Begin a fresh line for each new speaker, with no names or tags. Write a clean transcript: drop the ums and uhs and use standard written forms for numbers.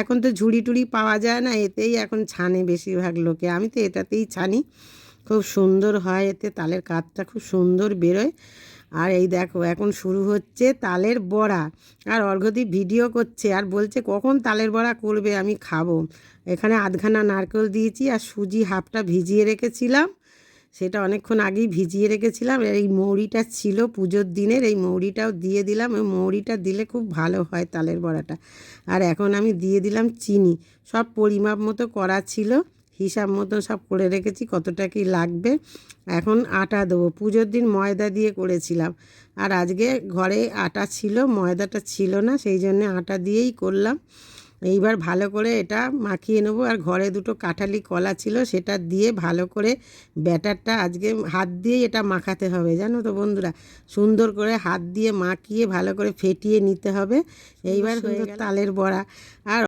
এখন তো ঝুড়ি টুড়ি পাওয়া যায় না, এতেই এখন ছানে বেশিরভাগ লোকে। আমি তো এটাতেই ছানি, খুব সুন্দর হয়, এতে তালের কাঠটা খুব সুন্দর বেরোয়। আর এই দেখো এখন শুরু হচ্ছে তালের বড়া। আর অর্ঘ্যদীপ ভিডিও করছে আর বলছে কখন তালের বড়া করবে, আমি খাবো। এখানে আধখানা নারকেল দিয়েছি আর সুজি হাফটা ভিজিয়ে রেখেছিলাম, সেটা অনেকক্ষণ আগেই ভিজিয়ে রেখেছিলাম। এই মৌরিটা ছিল পুজোর দিনের, এই মৌরিটাও দিয়ে দিলাম। ওই মৌরিটা দিলে খুব ভালো হয় তালের বড়াটা। আর এখন আমি দিয়ে দিলাম চিনি, সব পরিমাপ মতো করা ছিল, হিসাব মতো সব করে রেখেছি কতটা কি লাগবে। এখন আটা দেবো, পুজোর দিন ময়দা দিয়ে করেছিলাম, আর আজকে ঘরে আটা ছিল, ময়দাটা ছিল না, সেই জন্য আটা দিয়েই করলাম। এইবার ভালো করে এটা মাখিয়ে নেবো। আর ঘরে দুটো কাঁঠালি কলা ছিল, সেটা দিয়ে ভালো করে ব্যাটারটা আজকে হাত দিয়েই এটা মাখাতে হবে, জানো তো বন্ধুরা। সুন্দর করে হাত দিয়ে মাখিয়ে ভালো করে ফেটিয়ে নিতে হবে। এইবার হয়ে গেল তালের বড়া। আর